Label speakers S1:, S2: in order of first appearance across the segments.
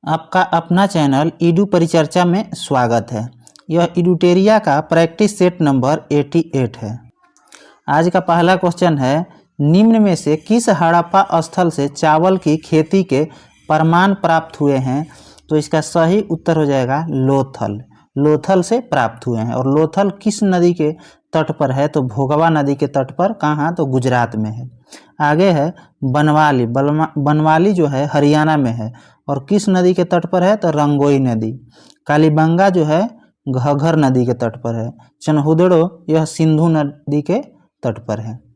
S1: आपका अपना channel Edu परिचर्चा में स्वागत है। यह इडुटेरिया का प्रैक्टिस सेट नंबर 88 है। आज का पहला क्वेश्चन है, निम्न में से किस हड़प्पा स्थल से चावल की खेती के प्रमाण प्राप्त हुए हैं? तो इसका सही उत्तर हो जाएगा लोथल। लोथल से प्राप्त हुए हैं। और लोथल किस नदी के तट पर है? तो भोगवा नदी के तट पर। कहाँ? तो गुजरात में है। आगे है बनवाली। बनवाली जो है हरियाणा में है। और किस नदी के तट पर है? तो रंगोई नदी। कालीबंगा जो है घग्गर नदी के तट पर है। चनहुदड़ो यह सिंधु नदी के तट पर है।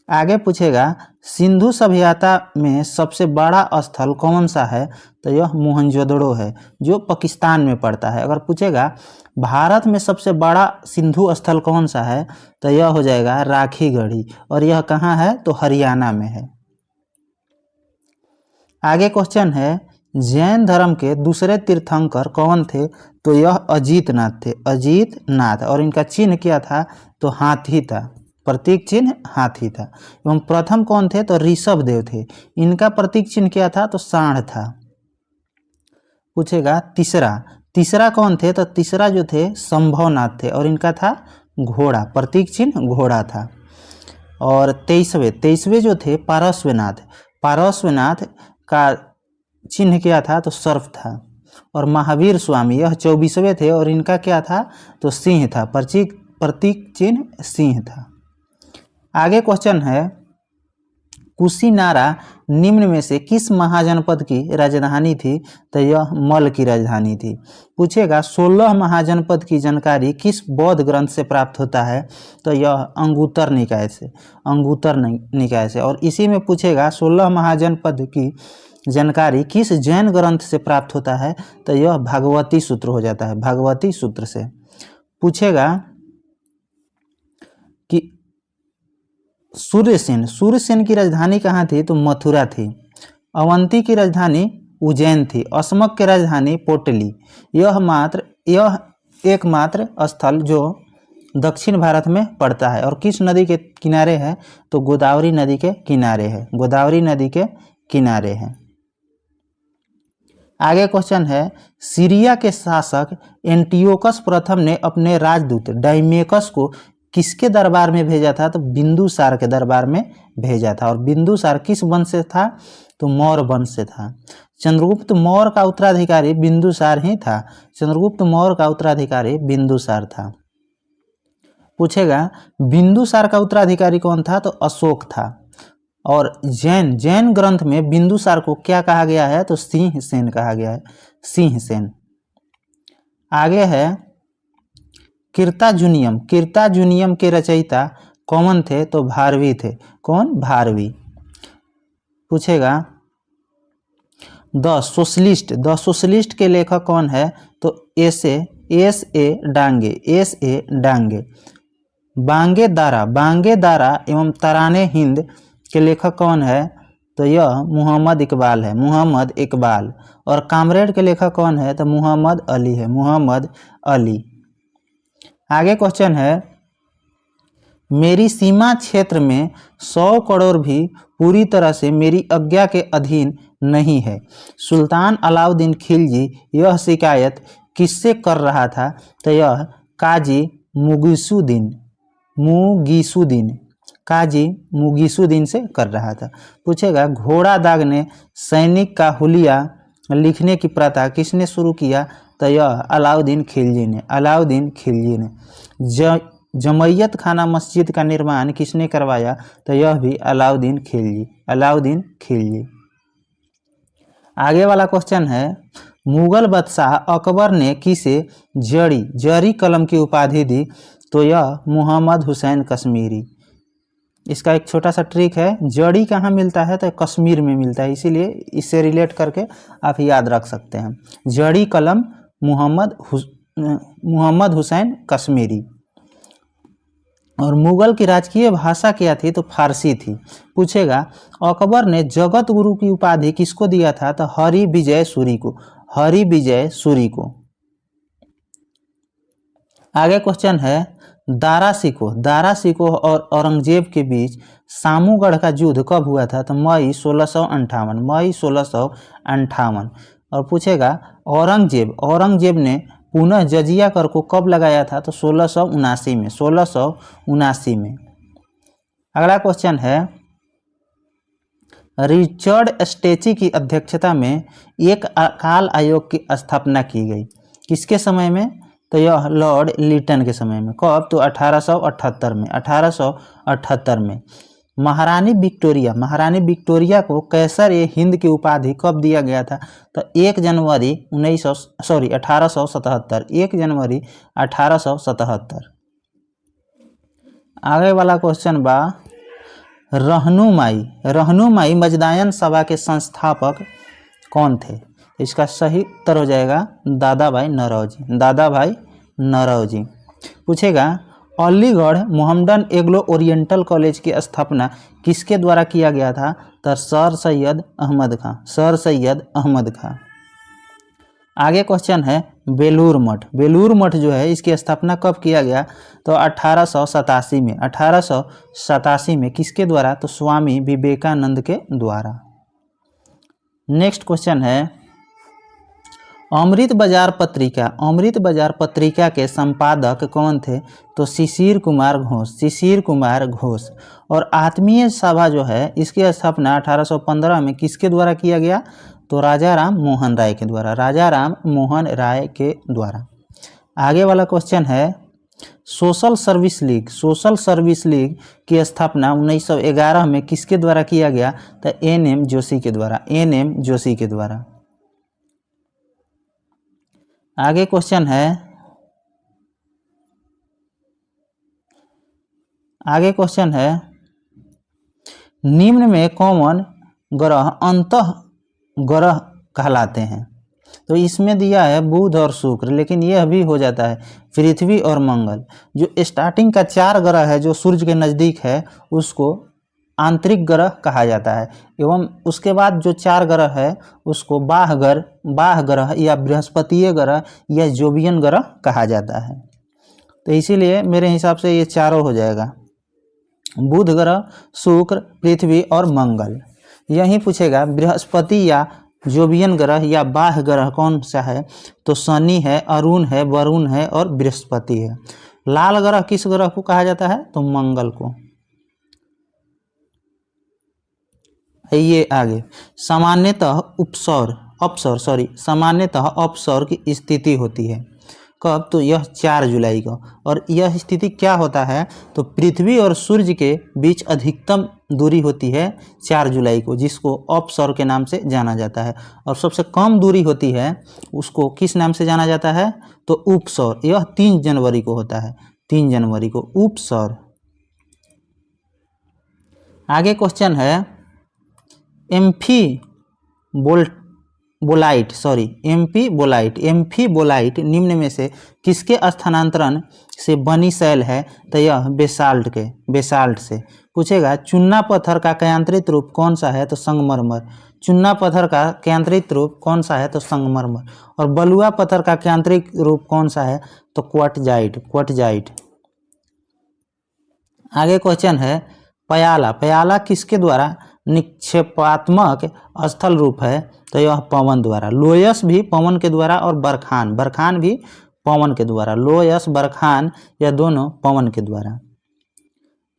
S1: आगे पूछेगा, सिंधु सभ्यता में सबसे बड़ा स्थल कौन सा है? तो यह मोहनजोदड़ो है, जो पाकिस्तान में पड़ता है। अगर पूछेगा भारत में सबसे बड़ा सिंधु स्थल कौन सा है? तो यह हो जाएगा राखीगढ़ी। और यह कहाँ है? तो हरियाणा में है। आगे क्वेश्चन है, जैन धर्म के दूसरे तीर्थंकर कौन थे? तो यह अजीतनाथ थे। अजीतनाथ। और इनका चिन्ह क्या था? तो हाथी था। प्रतीक चिन्ह हाथी था। एवं प्रथम कौन थे? तो ऋषभदेव थे। इनका प्रतीक चिन्ह क्या था? तो सांड था। पूछेगा तीसरा कौन थे? तो तीसरा जो थे संभवनाथ थे। और इनका था घोड़ा। प्रतीक चिन्ह घोड़ा था। और तेईसवें जो थे पारस्वनाथ। पारस्वनाथ का चिन्ह क्या था? तो सर्प था। और महावीर स्वामी यह 24वें थे। और इनका क्या था? तो सिंह था। प्रतीक चिन्ह सिंह था। आगे क्वेश्चन है, कुशीनारा निम्न में से किस महाजनपद की राजधानी थी? तो यह मल की राजधानी थी। पूछेगा 16 महाजनपद की जानकारी किस बौद्ध ग्रंथ से प्राप्त होता है? तो यह अंगुत्तर निकाय से। और इसी में पूछेगा 16 महाजनपद की जानकारी किस जैन ग्रंथ से प्राप्त होता है? तो यह भगवती सूत्र हो जाता है। भगवती सूत्र से। पूछेगा कि सूर्यसेन की राजधानी कहाँ थी? तो मथुरा थी। अवंती की राजधानी उज्जैन थी। अस्मक की राजधानी पोटली। यह एकमात्र स्थल जो दक्षिण भारत में पड़ता है। और किस नदी के किनारे है? तो गोदावरी नदी के किनारे है। गोदावरी नदी के किनारे है। आगे क्वेश्चन है, सीरिया के शासक एंटियोकस प्रथम ने अपने राजदूत डाइमेकस को किसके दरबार में भेजा था? तो बिंदुसार के दरबार में भेजा था। और बिंदुसार किस वंश से था? तो मौर्य वंश से था। चंद्रगुप्त मौर्य का उत्तराधिकारी बिंदुसार ही था। चंद्रगुप्त मौर्य का उत्तराधिकारी बिंदुसार था। पूछेगा बिंदुसार का उत्तराधिकारी कौन था? तो अशोक था। और जैन ग्रंथ में बिंदुसार को क्या कहा गया है? तो सिंहसेन कहा गया है। सिंहसेन। आगे है कीर्ताजुनियम के रचयिता कौन थे? तो भारवी थे। कौन? भारवी। पूछेगा द सोशलिस्ट के लेखक कौन है? तो एस ए डांगे। बांगे दारा एवं तराने हिंद के लेखक कौन है? तो यह मोहम्मद इकबाल है। मोहम्मद इकबाल। और कामरेड के लेखक कौन है? तो मोहम्मद अली है। मोहम्मद अली। आगे क्वेश्चन है, मेरी सीमा क्षेत्र में 100 करोड़ भी पूरी तरह से मेरी आज्ञा के अधीन नहीं है। सुल्तान अलाउद्दीन खिलजी यह शिकायत किससे कर रहा था? तो यह काजी मुगीसुद्दीन से कर रहा था। पूछेगा घोड़ा दागने सैनिक का हुलिया लिखने की प्रथा किसने शुरू किया? तो यह अलाउद्दीन खिलजी ने। जमैयत खाना मस्जिद का निर्माण किसने करवाया? तो यह भी अलाउद्दीन खिलजी। आगे वाला क्वेश्चन है, मुगल बादशाह अकबर ने किसे जरी कलम की उपाधि दी? तो यह मोहम्मद हुसैन कश्मीरी। इसका एक छोटा सा ट्रिक है, जड़ी कहाँ मिलता है? तो कश्मीर में मिलता है। इसीलिए इससे रिलेट करके आप याद रख सकते हैं। जड़ी कलम मोहम्मद हुसैन कश्मीरी। और मुगल की राजकीय भाषा क्या थी? तो फारसी थी। पूछेगा अकबर ने जगत गुरु की उपाधि किसको दिया था? तो हरिविजय सूरी को। आगे क्वेश्चन है, दारा सिकोह और औरंगजेब के बीच सामूगढ़ का युद्ध कब हुआ था? तो मई 1658। और पूछेगा औरंगजेब ने पुनः जजिया कर को कब लगाया था? तो 1679 में, 1679 में। अगला क्वेश्चन है, रिचर्ड स्टेची की अध्यक्षता में एक काल आयोग की स्थापना की गई, किसके समय में? तो यह लॉर्ड लिटन के समय में। कब? तो 1878 में, 1878 में। महारानी विक्टोरिया को कैसर ए हिंद की उपाधि कब दिया गया था? तो 1 जनवरी 1877, 1 जनवरी 1877। आगे वाला क्वेश्चन बा, रहनुमाई मजदायन सभा के संस्थापक कौन थे? इसका सही उत्तर हो जाएगा दादा भाई नौरोजी। पूछेगा, अलीगढ़ मोहम्मदन एग्लो ओरिएंटल कॉलेज की स्थापना किसके द्वारा किया गया था? तो सर सैयद अहमद खां। आगे क्वेश्चन है, बेलूर मठ जो है इसकी स्थापना कब किया गया? तो 1887 में, 1887 में। किसके द्वारा? तो स्वामी विवेकानंद के द्वारा। नेक्स्ट क्वेश्चन है, अमृत बाजार पत्रिका के संपादक कौन थे? तो शिशिर कुमार घोष। और आत्मीय सभा जो है इसकी स्थापना 1815 में किसके द्वारा किया गया? तो राजा राम मोहन राय के द्वारा। आगे वाला क्वेश्चन है, सोशल सर्विस लीग की स्थापना 1911 में किसके द्वारा किया गया? तो NM जोशी के द्वारा। आगे क्वेश्चन है, निम्न में कौन ग्रह अंतः ग्रह कहलाते हैं? तो इसमें दिया है बुध और शुक्र, लेकिन यह भी हो जाता है पृथ्वी और मंगल। जो स्टार्टिंग का 4 ग्रह है जो सूर्य के नज़दीक है उसको आंतरिक ग्रह कहा जाता है, एवं उसके बाद जो 4 ग्रह है उसको बाह्य ग्रह या बृहस्पतीय ग्रह या जोवियन ग्रह कहा जाता है। तो इसीलिए मेरे हिसाब से ये चारों हो जाएगा, बुध ग्रह, शुक्र, पृथ्वी और मंगल। यही पूछेगा बृहस्पति या जोवियन ग्रह या बाह्य ग्रह कौन सा है? तो शनि है, अरुण है, वरुण है और बृहस्पति है। लाल ग्रह किस ग्रह को कहा जाता है? तो मंगल को। ये आगे, सामान्यतः अपसौर की स्थिति होती है कब? तो यह 4 जुलाई को। और यह स्थिति क्या होता है? तो पृथ्वी और सूर्य के बीच अधिकतम दूरी होती है 4 जुलाई को, जिसको अपसौर के नाम से जाना जाता है। और सबसे कम दूरी होती है उसको किस नाम से जाना जाता है? तो उपसौर। यह 3 जनवरी को होता है, 3 जनवरी को उपसौर। आगे क्वेश्चन है, एम्फीबोलाइट निम्न में से किसके स्थानांतरण से बनी शैल है? तो यह बेसाल्ट से। पूछेगा, चूना पत्थर का कयांत्रित रूप कौन सा है? तो संगमरमर। चूना पत्थर का कयांत्रित रूप कौन सा है? तो संगमरमर। और बलुआ पत्थर का कयांत्रिक रूप कौन सा है? तो क्वार्टजाइट। आगे क्वेश्चन है, पयाला किसके द्वारा निक्षेपात्मक स्थल रूप है? तो यह पवन द्वारा। लोयस भी पवन के द्वारा और बरखान भी पवन के द्वारा। लोयस, बरखान यह दोनों पवन के द्वारा।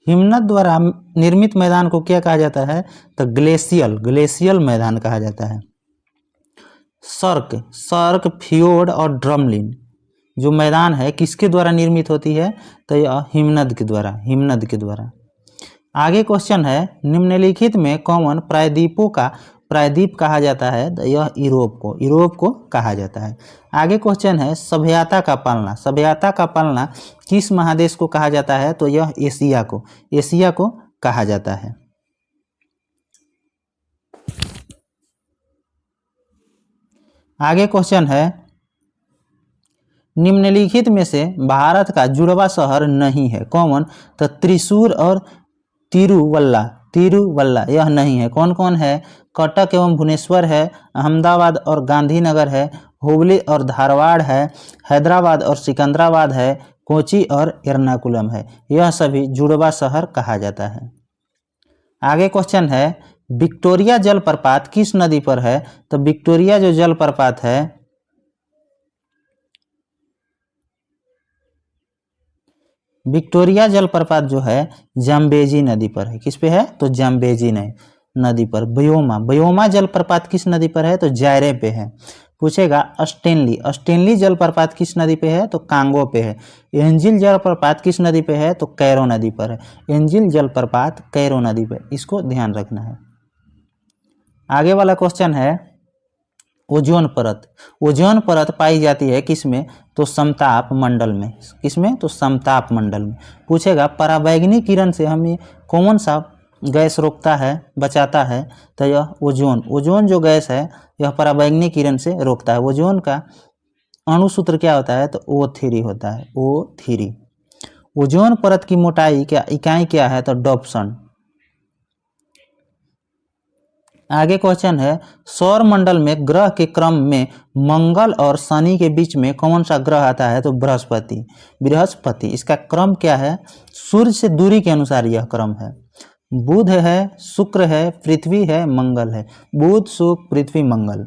S1: हिमनद द्वारा निर्मित मैदान को क्या कहा जाता है? तो ग्लेशियल मैदान कहा जाता है। सर्क, फ्योर्ड और ड्रमलिन जो मैदान है किसके द्वारा निर्मित होती है? तो यह हिमनद के द्वारा। आगे क्वेश्चन है, निम्नलिखित में कौन प्रायद्वीप कहा जाता है? तो यह यूरोप को कहा जाता है। आगे क्वेश्चन है, सभ्यता का पालना किस महादेश को कहा जाता है? तो यह एशिया को कहा जाता है। आगे क्वेश्चन है, निम्नलिखित में से भारत का जुड़वा शहर नहीं है कौन? तो त्रिशूर और तिरुवल्ला यह नहीं है। कौन कौन है? कटक एवं भुवनेश्वर है, अहमदाबाद और गांधीनगर है, हुबली और धारवाड़ है, हैदराबाद और सिकंदराबाद है, कोची और एर्नाकुलम है। यह सभी जुड़वा शहर कहा जाता है। आगे क्वेश्चन है, विक्टोरिया जलप्रपात किस नदी पर है? तो विक्टोरिया जो जलप्रपात है विक्टोरिया जलप्रपात जो है जाम्बेजी नदी पर है। किस पे है? तो जाम्बेजी नदी पर। ब्योमा जलप्रपात किस नदी पर है? तो जायरे पे है। पूछेगा स्टेनली जलप्रपात किस नदी पे है? तो कांगो पे है। एंजिल जलप्रपात किस नदी पे है? तो कैरो नदी पर है। एंजिल जलप्रपात कैरो नदी पे, इसको ध्यान रखना है। आगे वाला क्वेश्चन है ओजोन परत पाई जाती है किसमें? तो समताप मंडल में। किसमें? तो समताप मंडल में। पूछेगा पराबैंगनी किरण से हमें कौन सा गैस रोकता है, बचाता है? तो यह ओजोन जो गैस है यह पराबैंगनी किरण से रोकता है। ओजोन का अणुसूत्र क्या होता है? तो O3 होता है, O3। ओजोन परत की मोटाई इकाई क्या है? तो डॉप्सन। आगे क्वेश्चन है सौर मंडल में ग्रह के क्रम में मंगल और शनि के बीच में कौन सा ग्रह आता है? तो बृहस्पति। इसका क्रम क्या है? सूर्य से दूरी के अनुसार यह क्रम है। बुध है, शुक्र है, पृथ्वी है, मंगल है। बुध, शुक्र, पृथ्वी, मंगल।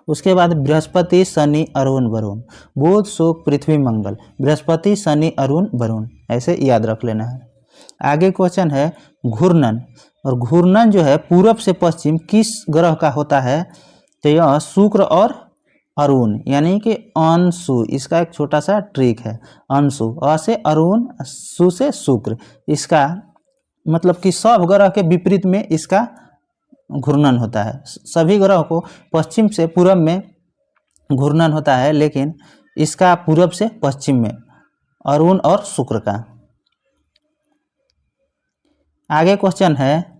S1: उसके बाद बृहस्पति, शनि, अरुण, वरुण। बुध, शुक्र, पृथ्वी, मंगल। बृहस्पति, शनि, अरुण, वरुण, ऐसे याद रख लेना है। आगे क्वेश्चन है घूर्णन। और घूर्णन जो है पूरब से पश्चिम किस ग्रह का होता है? तो यह शुक्र और अरुण, यानी कि अंशु। इसका एक छोटा सा ट्रिक है। अंशु, अ से अरुण, सु से शुक्र। इसका मतलब कि सब ग्रह के विपरीत में इसका घूर्णन होता है। सभी ग्रह को पश्चिम से पूरब में घूर्णन होता है, लेकिन इसका पूरब से पश्चिम में, अरुण और शुक्र का। आगे क्वेश्चन है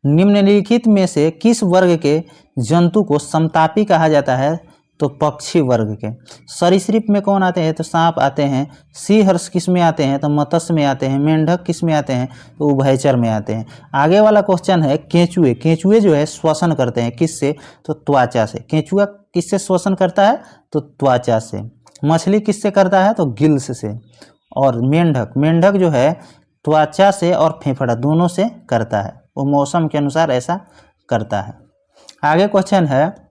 S1: निम्नलिखित में से किस वर्ग के जंतु को समतापी कहा जाता है? तो पक्षी वर्ग के। सरीसृप में कौन आते हैं? तो सांप आते हैं। सिंह किस में आते हैं? तो मत्स्य में आते हैं। मेंढक किस में आते हैं? तो उभयचर में आते हैं। आगे वाला क्वेश्चन है केंचुए जो है श्वसन करते हैं किससे? तो त्वचा से। केंचुआ किससे श्वसन करता है? तो त्वचा से। मछली किससे करता है? तो गिल्स से। और मेंढक जो है त्वचा से और फेफड़ा दोनों से करता है। वो मौसम के अनुसार ऐसा करता है। आगे क्वेश्चन है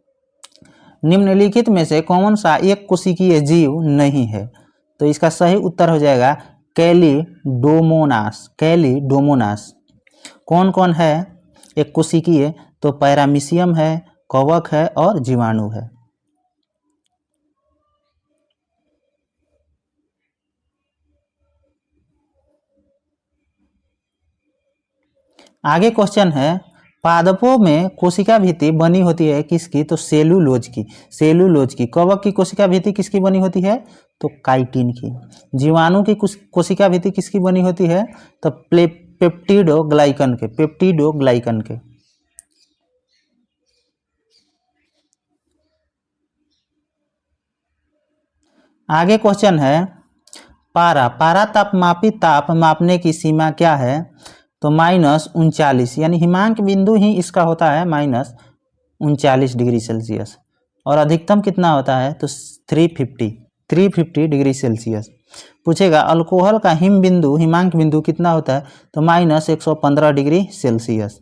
S1: निम्नलिखित में से कौन सा एक कोशिकीय जीव नहीं है? तो इसका सही उत्तर हो जाएगा कैलिडोमोनास। कौन कौन है एक कोशिकीय? तो पैरामीशियम है, कवक है और जीवाणु है। आगे क्वेश्चन है पादपों में कोशिका भित्ति बनी होती है किसकी? तो सेलुलोज की। कवक की कोशिका भित्ति किसकी बनी होती है? तो काइटिन की। जीवाणु की कोशिका भित्ति किसकी बनी होती है? तो पेप्टिडोग्लाइकन के। आगे क्वेश्चन है पारा ताप मापने की सीमा क्या है? तो -39, यानी हिमांक बिंदु ही इसका होता है -39 डिग्री सेल्सियस। और अधिकतम कितना होता है? तो 350 डिग्री सेल्सियस। पूछेगा अल्कोहल का हिमांक बिंदु कितना होता है? तो -115 डिग्री सेल्सियस।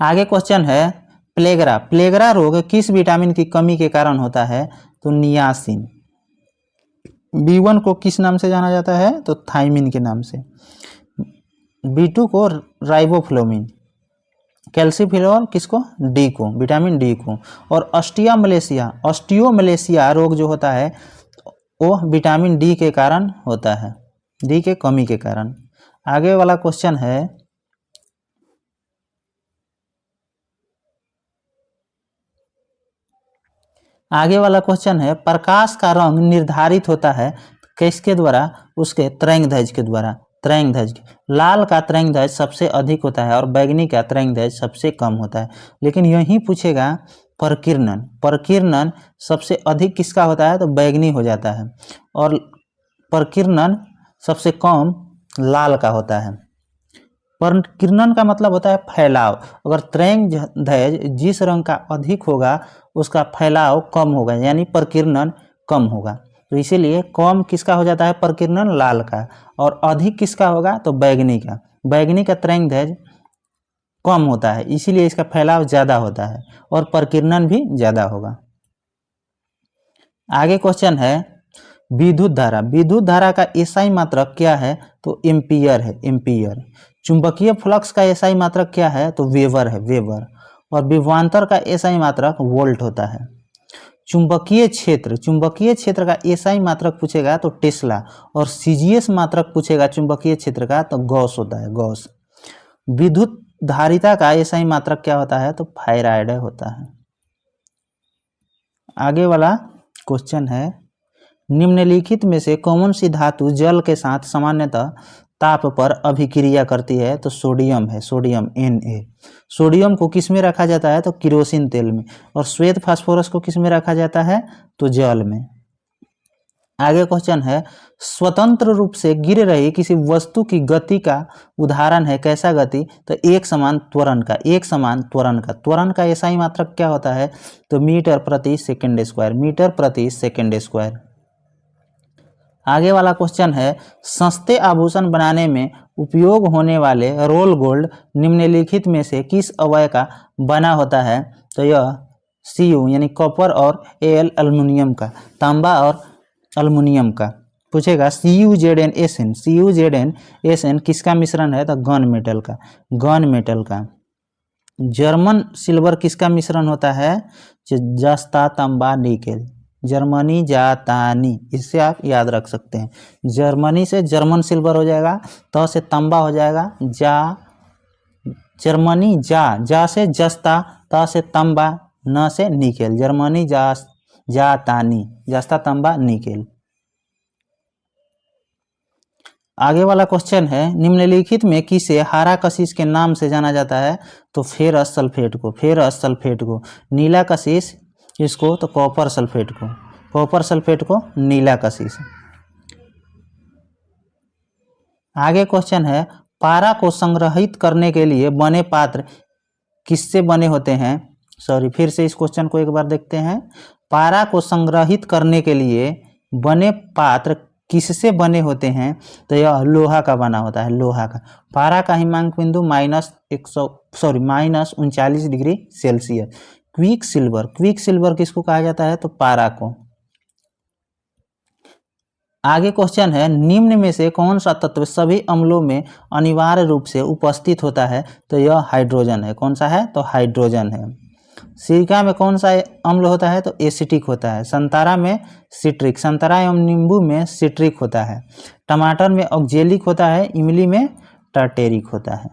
S1: आगे क्वेश्चन है प्लेगरा रोग किस विटामिन की कमी के कारण होता है? तो नियासिन। B1 को किस नाम से जाना जाता है? तो थाइमिन के नाम से। B2 को राइबोफ्लोविन। कैल्सिफेरॉल किसको? डी को, विटामिन डी को। और ऑस्टियोमलेशिया रोग जो होता है वो विटामिन डी के कारण होता है, डी के कमी के कारण। आगे वाला क्वेश्चन है प्रकाश का रंग निर्धारित होता है किसके द्वारा? उसके तरंगदैर्घ्य के द्वारा। लाल का तरंगदैर्घ्य सबसे अधिक होता है और बैंगनी का तरंगदैर्घ्य सबसे कम होता है। लेकिन यही पूछेगा प्रकीर्णन सबसे अधिक किसका होता है? तो बैंगनी हो जाता है। और प्रकीर्णन सबसे कम लाल का होता है। प्रकीर्णन का मतलब होता है फैलाव। अगर तरंगदैर्घ्य जिस रंग का अधिक होगा उसका फैलाव कम होगा, यानी प्रकीर्णन कम होगा। तो इसीलिए कम किसका हो जाता है? प्रकीर्णन लाल का। और अधिक किसका होगा? तो बैंगनी का। बैंगनी का तरंगदैर्घ्य कम होता है, इसीलिए इसका फैलाव ज़्यादा होता है और प्रकीर्णन भी ज़्यादा होगा। आगे क्वेश्चन है विद्युत धारा। विद्युत धारा का एसआई मात्रक क्या है? तो एम्पियर है, एम्पियर। चुंबकीय फ्लक्स का एसआई मात्रक क्या है? तो वेबर है, वेबर। और विभवांतर का एसआई मात्रक वोल्ट होता है। चुंबकीय क्षेत्र का एसआई मात्रक पूछेगा तो टेस्ला, और सीजीएस मात्रक पूछेगा चुंबकीय क्षेत्र का तो गॉस होता है, गॉस। विद्युत धारिता का एसआई मात्रक क्या होता है? तो फायराइड होता है। आगे वाला क्वेश्चन है निम्नलिखित में से कौन सी धातु जल के साथ सामान्यतः ताप पर अभिक्रिया करती है? तो सोडियम है, सोडियम Na। सोडियम को किस में रखा जाता है? तो किरोसिन तेल में। और श्वेत फास्फोरस को किस में रखा जाता है? तो जल में। आगे क्वेश्चन है स्वतंत्र रूप से गिर रही किसी वस्तु की गति का उदाहरण है कैसा गति? तो एक समान त्वरण का, एक समान त्वरण का। त्वरण का एसआई मात्रक क्या होता है? तो मीटर प्रति सेकंड स्क्वायर, मीटर प्रति सेकंड स्क्वायर। आगे वाला क्वेश्चन है सस्ते आभूषण बनाने में उपयोग होने वाले रोल गोल्ड निम्नलिखित में से किस अवयव का बना होता है? तो यह Cu यानी कॉपर और Al एल्युमिनियम का, तांबा और एल्युमिनियम का पूछेगा। CuZnSn, CuZnSn किसका मिश्रण है? तो गन मेटल का, गन मेटल का। जर्मन सिल्वर किसका मिश्रण होता है? जस्ता, तांबा, निकेल। जर्मनी जातानी, इससे आप याद रख सकते हैं। जर्मनी से जर्मन सिल्वर हो जाएगा, त से तांबा हो जाएगा, जा जर्मनी, जा से जस्ता, त से तांबा, न से निकेल। जर्मनी जातानी, जस्ता, तांबा, निकेल। आगे वाला क्वेश्चन है निम्नलिखित में किसे हरा कशिश के नाम से जाना जाता है? तो फेरस सल्फेट को, फेरस सल्फेट को। नीला कशिश इसको तो कॉपर सल्फेट को, कॉपर सल्फेट को नीला कशिश। आगे क्वेश्चन है पारा को संग्रहित करने के लिए बने पात्र किससे बने होते हैं? सॉरी, फिर से इस क्वेश्चन को एक बार देखते हैं। पारा को संग्रहित करने के लिए बने पात्र किससे बने होते हैं? तो यह लोहा का बना होता है, लोहा का। पारा का हिमांक बिंदु -39 degree Celsius. Quick silver, quick silver किसको कहा जाता है? तो पारा को। आगे क्वेश्चन है निम्न में से कौन सा तत्व सभी अम्लों में अनिवार्य रूप से उपस्थित होता है? तो यह हाइड्रोजन है। कौन सा है? तो हाइड्रोजन है। सिरका में कौन सा अम्ल होता है? तो एसिटिक होता है। संतरा में सिट्रिक, संतरा एवं नींबू में सिट्रिक होता है। टमाटर में ऑक्जेलिक होता है, इमली में टार्टेरिक होता है।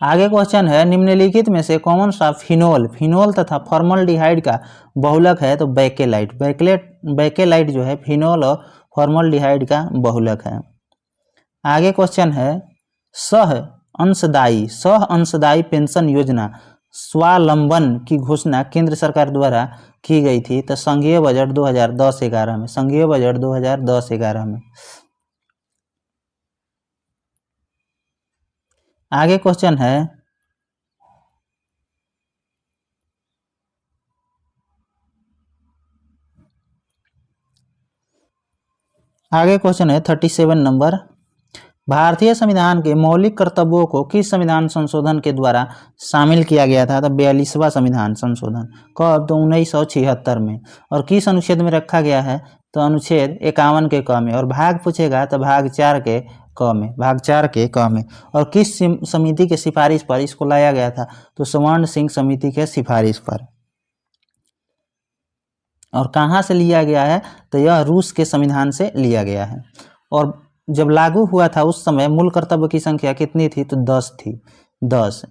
S1: आगे क्वेश्चन है निम्नलिखित में से कौन सा फिनोल, फिनोल तथा फॉर्मल्डिहाइड का बहुलक है? तो बैकेलाइट, बैकेलाइट जो है फिनोल और फॉर्मल्डिहाइड का बहुलक है। आगे क्वेश्चन है सह अंशदायी पेंशन योजना स्वावलंबन की घोषणा केंद्र सरकार द्वारा की गई थी? तो संघीय बजट 2010-11 में, संघीय बजट 2010-11 में। आगे क्वेश्चन है आगे क्वेश्चन है 37 नंबर। भारतीय संविधान के मौलिक कर्तव्यों को किस संविधान संशोधन के द्वारा शामिल किया गया था? तो 42वां संविधान संशोधन। कब? तो 1976 में। और किस अनुच्छेद में रखा गया है? तो अनुच्छेद 51 के क में। और भाग पूछेगा तो भाग 4 के क में, भाग 4 के क में। और किस समिति के सिफारिश पर इसको लाया गया था? तो स्वर्ण सिंह समिति के सिफारिश पर। और कहाँ से लिया गया है? तो यह रूस के संविधान से लिया गया है। और जब लागू हुआ था उस समय मूल कर्तव्य की संख्या कितनी थी? तो 10 थी, 10।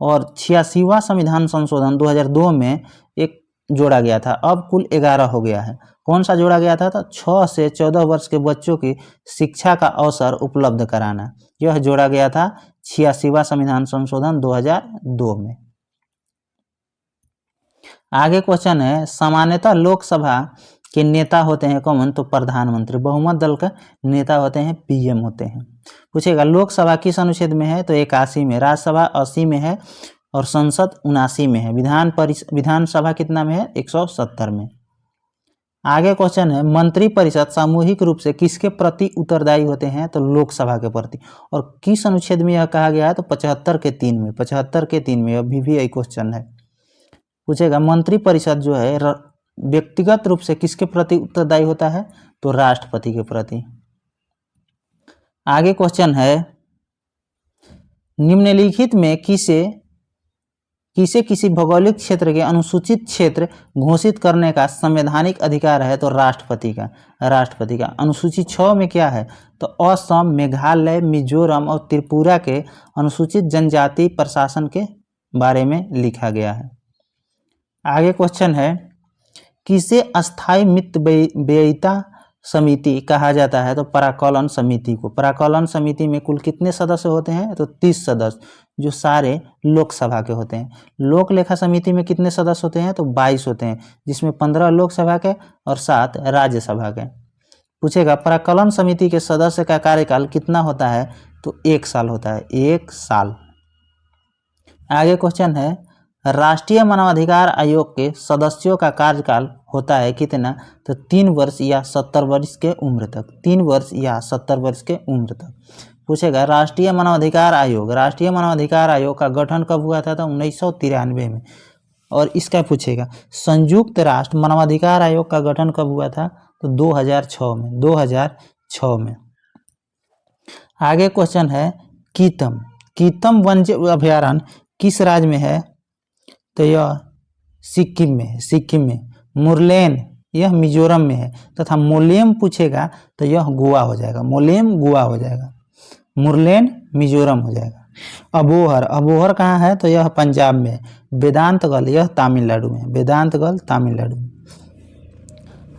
S1: और 86वां संविधान संशोधन 2002 में एक जोड़ा गया था, अब कुल 11 हो गया है। कौन सा जोड़ा गया था? तो 6 से 14 वर्ष के बच्चों की शिक्षा का अवसर उपलब्ध कराना, यह जोड़ा गया था 86वां संविधान संशोधन 2002 में। आगे क्वेश्चन है सामान्यतः लोकसभा के नेता होते हैं कौन? तो प्रधानमंत्री। बहुमत दल का नेता होते हैं पीएम होते हैं। पूछेगा लोकसभा किस अनुच्छेद में है? तो 81 में। राज्यसभा 80 में है और संसद 79 में है। विधानसभा कितना में है? 170 में। आगे क्वेश्चन है मंत्रिपरिषद सामूहिक रूप से किसके प्रति उत्तरदायी होते हैं? तो लोकसभा के प्रति। और किस अनुच्छेद में यह कहा गया है? तो 75 के 3 में। 75 के 3 में अभी भी यही क्वेश्चन है। पूछेगा मंत्रिपरिषद जो है व्यक्तिगत रूप से किसके प्रति उत्तरदायी होता है? तो राष्ट्रपति के प्रति। आगे क्वेश्चन है निम्नलिखित में किसे किसी भौगोलिक क्षेत्र के अनुसूचित क्षेत्र घोषित करने का संवैधानिक अधिकार है? तो राष्ट्रपति का। अनुसूची 6 में क्या है? तो असम, मेघालय, मिजोरम और त्रिपुरा के अनुसूचित जनजाति प्रशासन के बारे में लिखा गया है। आगे क्वेश्चन है किसे अस्थायी मित व्ययिता समिति कहा जाता है? तो पराकलन समिति को। पराकलन समिति में कुल कितने सदस्य होते हैं? तो 30 सदस्य, जो सारे लोकसभा के होते हैं। लोक लेखा समिति में कितने सदस्य होते हैं? तो 22 होते हैं, जिसमें 15 लोकसभा के और 7 राज्यसभा के। पूछेगा पराकलन समिति के सदस्य का कार्यकाल कितना होता है? तो 1 साल होता है, 1 साल। आगे क्वेश्चन है राष्ट्रीय मानवाधिकार आयोग के सदस्यों का कार्यकाल होता है कितना? तो 3 वर्ष या 70 वर्ष के उम्र तक। 3 वर्ष या 70 वर्ष के उम्र तक। पूछेगा राष्ट्रीय मानवाधिकार आयोग का गठन कब हुआ था? तो 1993 में। और इसका पूछेगा संयुक्त राष्ट्र मानवाधिकार आयोग का गठन कब हुआ था? तो 2006 में। आगे क्वेश्चन है कीतम वन्य अभयारण्य किस राज्य में है? तो यह सिक्किम में। मुरलेन यह मिजोरम में है तथा मोलेम पूछेगा तो यह गोवा हो जाएगा। मुरलेन मिजोरम हो जाएगा। अबोहर कहाँ है? तो यह पंजाब में। वेदांतगल यह तमिलनाडु में।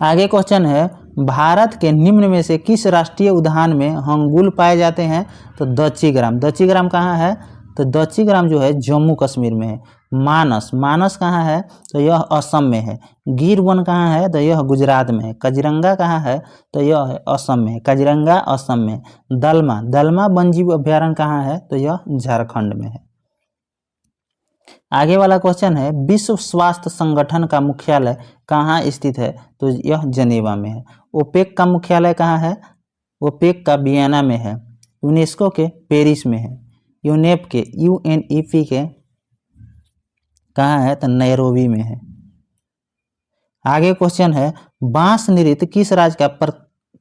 S1: आगे क्वेश्चन है भारत के निम्न में से किस राष्ट्रीय उद्यान में हंगुल पाए जाते हैं? तो दच्चीग्राम कहाँ है? तो दच्चीग्राम जो है जम्मू कश्मीर में है। मानस कहाँ है? तो यह असम में है। गिर वन कहाँ है? तो यह गुजरात में है। काजीरंगा कहाँ है? तो यह असम में है। काजीरंगा असम में। दलमा वन्यजीव अभयारण्य कहाँ है? तो यह झारखंड में है। आगे वाला क्वेश्चन है विश्व स्वास्थ्य संगठन का मुख्यालय कहाँ स्थित है? तो यह जनेवा में है। ओपेक का मुख्यालय कहाँ है? ओपेक का वियना में है। यूनेस्को के पेरिस में है। यूएनईपी के कहाँ है? तो नैरोबी में है। आगे क्वेश्चन है बांस नृत्य किस राज्य का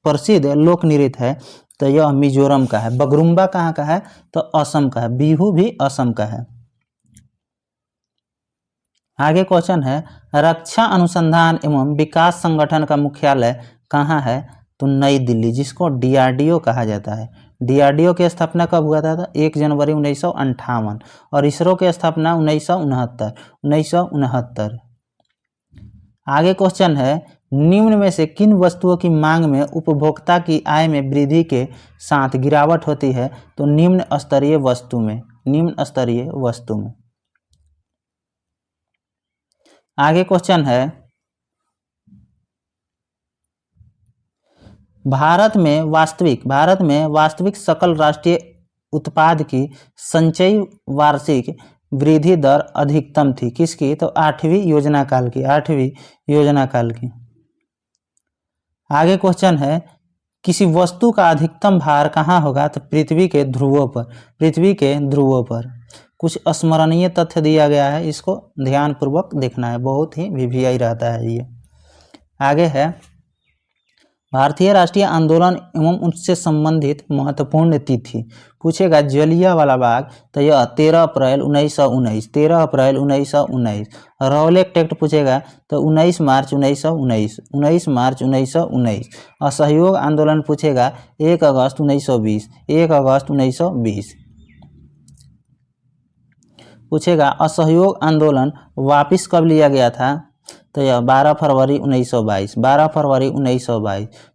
S1: प्रसिद्ध लोक नृत्य है? तो यह मिजोरम का है। बगरुम्बा कहाँ का है? तो असम का है। बिहू भी असम का है। आगे क्वेश्चन है रक्षा अनुसंधान एवं विकास संगठन का मुख्यालय कहाँ है? तो नई दिल्ली, जिसको डीआरडीओ कहा जाता है। डीआरडीओ की स्थापना कब हुआ था? 1 जनवरी 1958। और इसरो की स्थापना 1969। आगे क्वेश्चन है निम्न में से किन वस्तुओं की मांग में उपभोक्ता की आय में वृद्धि के साथ गिरावट होती है? तो निम्न स्तरीय वस्तु में। आगे क्वेश्चन है भारत में वास्तविक सकल राष्ट्रीय उत्पाद की संचयी वार्षिक वृद्धि दर अधिकतम थी किसकी? तो 8वीं योजना काल की। आगे क्वेश्चन है किसी वस्तु का अधिकतम भार कहाँ होगा? तो पृथ्वी के ध्रुवों पर। कुछ स्मरणीय तथ्य दिया गया है, इसको ध्यानपूर्वक देखना है, बहुत ही वीवीआई रहता है ये। आगे है भारतीय राष्ट्रीय आंदोलन एवं उससे संबंधित महत्वपूर्ण तिथि। पूछेगा जलियांवाला बाग, तो यह 13 अप्रैल 1919। रौलेट एक्ट पूछेगा तो 19 मार्च 1919। असहयोग आंदोलन पूछेगा 1 अगस्त 1920। पूछेगा असहयोग आंदोलन वापस कब लिया गया था? तो यह 12 फरवरी 1922।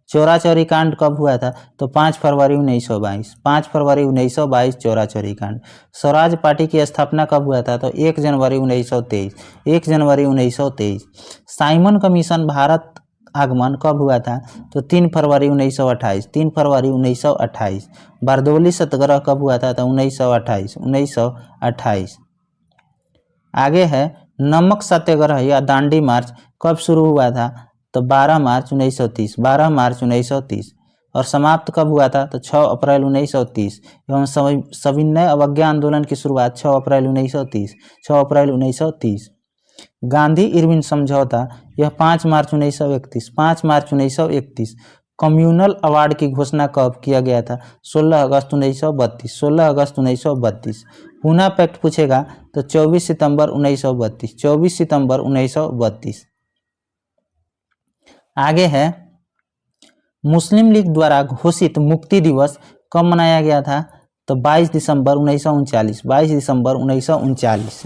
S1: चोरा चोरी कांड कब हुआ था? तो 5 फरवरी 1922। चोरा चोरी कांड। स्वराज पार्टी की स्थापना कब हुआ था? तो 1 जनवरी 1923। साइमन कमीशन भारत आगमन कब हुआ था? तो 3 फरवरी 1928। बारदौली सत्याग्रह कब हुआ था? तो 1928। आगे है नमक सत्याग्रह या दांडी मार्च कब शुरू हुआ था? तो 12 मार्च 1930, 12 मार्च 1930। और समाप्त कब हुआ था? तो 6 अप्रैल 1930। एवं सविनय अवज्ञा आंदोलन की शुरुआत 6 अप्रैल 1930, 6 अप्रैल 1930। गांधी इरविन समझौता यह 5 मार्च 1931, 5 मार्च 1931। कम्युनल अवार्ड की घोषणा कब किया गया था? 16 अगस्त 1932, 16 अगस्त 1932। पूना पैक्ट पूछेगा तो 24 सितंबर 1932, 24 सितंबर 1932। आगे है मुस्लिम लीग द्वारा घोषित मुक्ति दिवस कब मनाया गया था? तो 22 दिसंबर 1939, 22 दिसंबर 1939।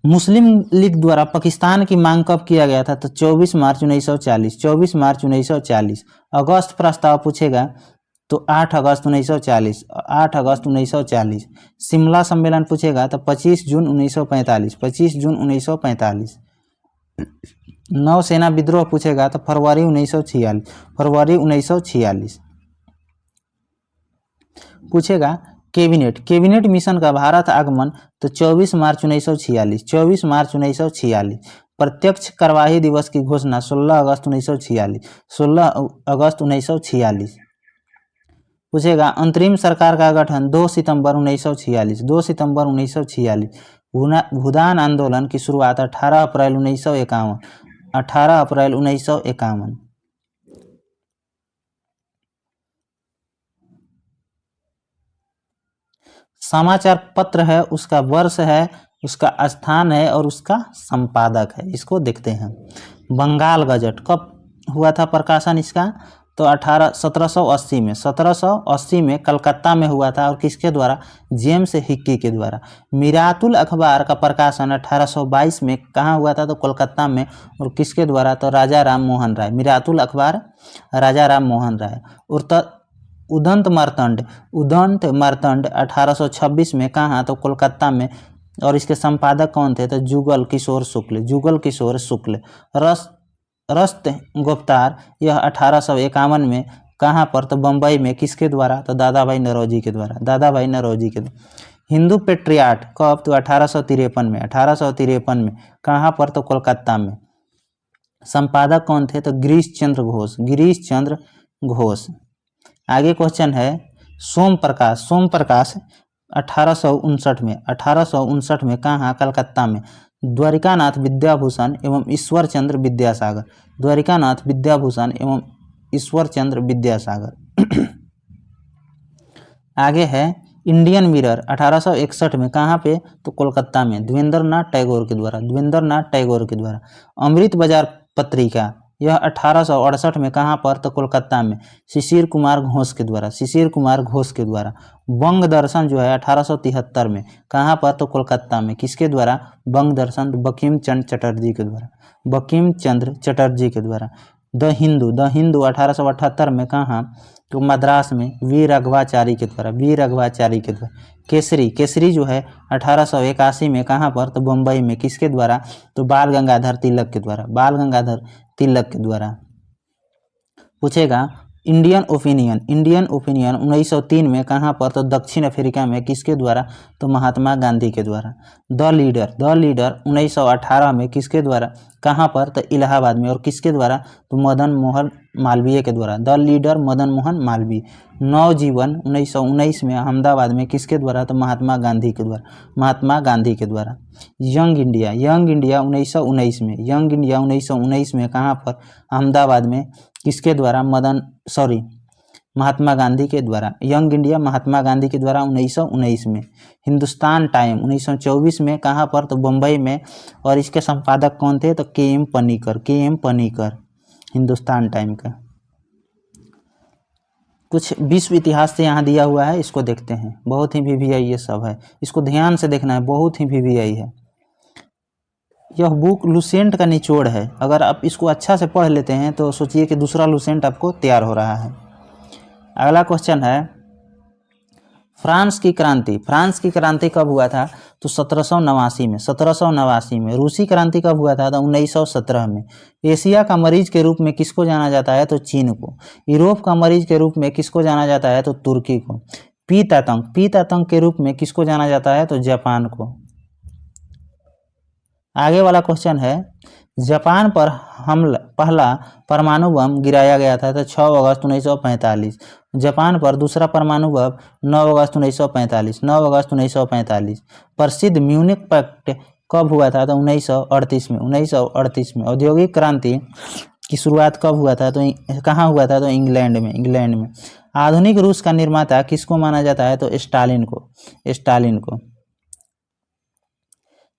S1: मुस्लिम लीग द्वारा पाकिस्तान की मांग कब किया गया था? तो 24 मार्च 1940, 24 मार्च 1940। अगस्त प्रस्ताव पूछेगा तो 8 अगस्त 1940, 8 अगस्त 1940। शिमला सम्मेलन पूछेगा तो 25 जून 1945, 25 जून 1945। नौसेना विद्रोह पूछेगा तो फरवरी 1946, फरवरी 1946। पूछेगा कैबिनेट मिशन का भारत आगमन तो 24 मार्च 1946, 24 मार्च 1946। प्रत्यक्ष कार्यवाही दिवस की घोषणा 16 अगस्त 1946, 16 अगस्त 1946। पूछेगा अंतरिम सरकार का गठन 2 सितंबर 1946, 2 सितंबर 1946। भूदान आंदोलन की शुरुआत 18 अप्रैल 1951, 18 अप्रैल 1951। समाचार पत्र है, उसका वर्ष है, उसका स्थान है और उसका संपादक है। इसको देखते हैं। बंगाल गजट कब हुआ था प्रकाशन इसका? तो 1780 में, 1780 में कलकत्ता में हुआ था। और किसके द्वारा? जेम्स हिक्की के द्वारा। मिरातुल अखबार का प्रकाशन 1822 में कहाँ हुआ था? तो कोलकाता में। और किसके द्वारा? तो राजा राम मोहन राय। मिरातुल अखबार राजा राम मोहन राय। उदंत मार्तंड 1826 में कहाँ? तो कोलकाता में। और इसके संपादक कौन थे? तो जुगल किशोर शुक्ल, जुगल किशोर शुक्ल। रस्त गुप्तार यह 1851 में कहाँ पर? तो बम्बई में। किसके द्वारा? तो दादाभाई नौरोजी के द्वारा, दादाभाई नौरोजी के द्वारा। हिंदू पेट्रियाट कब? तो 1853 में, 1853 में। कहाँ पर? तो कोलकाता में। संपादक कौन थे? तो गिरीश चंद्र घोष, गिरीश चंद्र घोष। आगे क्वेश्चन है सोम प्रकाश 1859 में, 1859 में कहाँ? कलकत्ता में। द्वारिकानाथ विद्याभूषण एवं ईश्वर चंद्र विद्यासागर, द्वारिकानाथ विद्याभूषण एवं ईश्वर चंद्र विद्यासागर। आगे है इंडियन मिरर 1861 में कहाँ पे? तो कोलकाता में। देवेंद्रनाथ टैगोर के द्वारा, देवेंद्रनाथ टैगोर के द्वारा। अमृत बाजार पत्रिका यह 1868 में कहाँ पर? तो कोलकाता में। शिशिर कुमार घोष के द्वारा, शिशिर कुमार घोष के द्वारा। बंग दर्शन जो है 1873 में कहाँ पर? तो कोलकाता में। किसके द्वारा? बंग दर्शन बंकिम चंद्र चटर्जी के द्वारा, बंकिम चंद्र चटर्जी के द्वारा। द हिंदू 1878 में कहाँ? तो मद्रास में। वी राघवाचारी के द्वारा, वी राघवाचारी के द्वारा। केसरी जो है 1881 में कहाँ पर? तो बम्बई में। किसके द्वारा? तो बाल गंगाधर तिलक के द्वारा, बाल गंगाधर तिलक के द्वारा। पूछेगा इंडियन ओपिनियन 1903 में कहाँ पर? तो दक्षिण अफ्रीका में। किसके द्वारा? तो महात्मा गांधी के द्वारा। द लीडर 1918 में। किसके द्वारा? कहाँ पर? तो इलाहाबाद में। और किसके द्वारा? तो मदन मोहन मालवीय के द्वारा। The leader Madan Mohan Malviya. नवजीवन 1919 में अहमदाबाद में। किसके द्वारा? तो महात्मा गांधी के द्वारा, महात्मा गांधी के द्वारा। यंग इंडिया 1919 में, यंग इंडिया 1919 में कहाँ पर? अहमदाबाद में। किसके द्वारा? महात्मा गांधी के द्वारा। यंग इंडिया महात्मा गांधी के द्वारा 1919 में। हिंदुस्तान टाइम 1924 में कहाँ पर? तो बम्बई में। और इसके संपादक कौन थे? तो के.एम. पनीकर, हिंदुस्तान टाइम का। कुछ विश्व इतिहास से यहाँ दिया हुआ है, इसको देखते हैं। बहुत ही VVI ये सब है, इसको ध्यान से देखना है, बहुत ही VVI है। यह बुक लुसेंट का निचोड़ है। अगर आप इसको अच्छा से पढ़ लेते हैं तो सोचिए कि दूसरा लुसेंट आपको तैयार हो रहा है। अगला क्वेश्चन है फ्रांस की क्रांति कब हुआ था? तो 1789 में। रूसी क्रांति कब हुआ था? तो 1917 में। एशिया का मरीज के रूप में किसको जाना जाता है? तो चीन को। यूरोप का मरीज के रूप में किसको जाना जाता है? तो तुर्की को। पीत आतंक के रूप में किसको जाना जाता है? तो जापान को। आगे वाला क्वेश्चन है, जापान पर पहला परमाणु बम गिराया गया था तो 6 अगस्त 1945। जापान पर दूसरा परमाणु बम 9 अगस्त 1945। 9 अगस्त 1945। प्रसिद्ध म्यूनिख पैक्ट कब हुआ था तो 1938 में। 1938 में। औद्योगिक क्रांति की शुरुआत कब हुआ था तो कहाँ हुआ था तो इंग्लैंड में। इंग्लैंड में। आधुनिक रूस का निर्माता किसको माना जाता है तो स्टालिन को। स्टालिन को।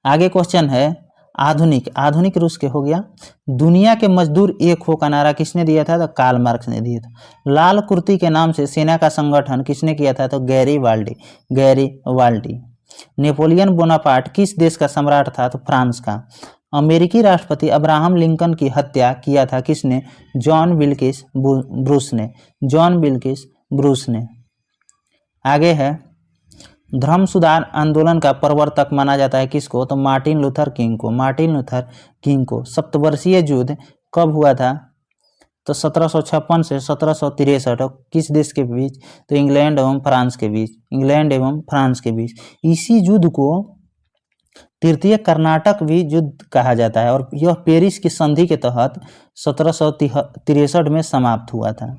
S1: आगे क्वेश्चन है, आधुनिक रूस के हो गया। दुनिया के मजदूर एक हो का नारा किसने दिया था तो कार्ल मार्क्स ने दिया था। लाल कुर्ती के नाम से सेना का संगठन किसने किया था तो गैरी वाल्डी। नेपोलियन बोनापार्ट किस देश का सम्राट था तो फ्रांस का। अमेरिकी राष्ट्रपति अब्राहम लिंकन की हत्या किया था किसने, जॉन विल्किस ब्रूस ने। आगे है, धर्म सुधार आंदोलन का प्रवर्तक माना जाता है किसको तो मार्टिन लूथर किंग को। सप्तवर्षीय युद्ध कब हुआ था तो 1756 से 1763। किस देश के बीच तो इंग्लैंड एवं फ्रांस के बीच। इसी युद्ध को तृतीय कर्नाटक भी युद्ध कहा जाता है और यह पेरिस की संधि के तहत 1763 में समाप्त हुआ था।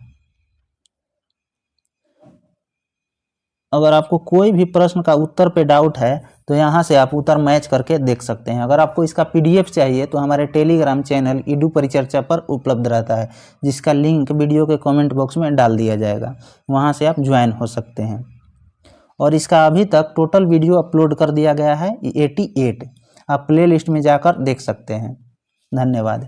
S1: अगर आपको कोई भी प्रश्न का उत्तर पे डाउट है तो यहाँ से आप उत्तर मैच करके देख सकते हैं। अगर आपको इसका PDF चाहिए तो हमारे टेलीग्राम चैनल ईडू परिचर्चा पर उपलब्ध रहता है, जिसका लिंक वीडियो के कमेंट बॉक्स में डाल दिया जाएगा। वहाँ से आप ज्वाइन हो सकते हैं। और इसका अभी तक टोटल वीडियो अपलोड कर दिया गया है 88। आप प्ले लिस्ट में जाकर देख सकते हैं। धन्यवाद।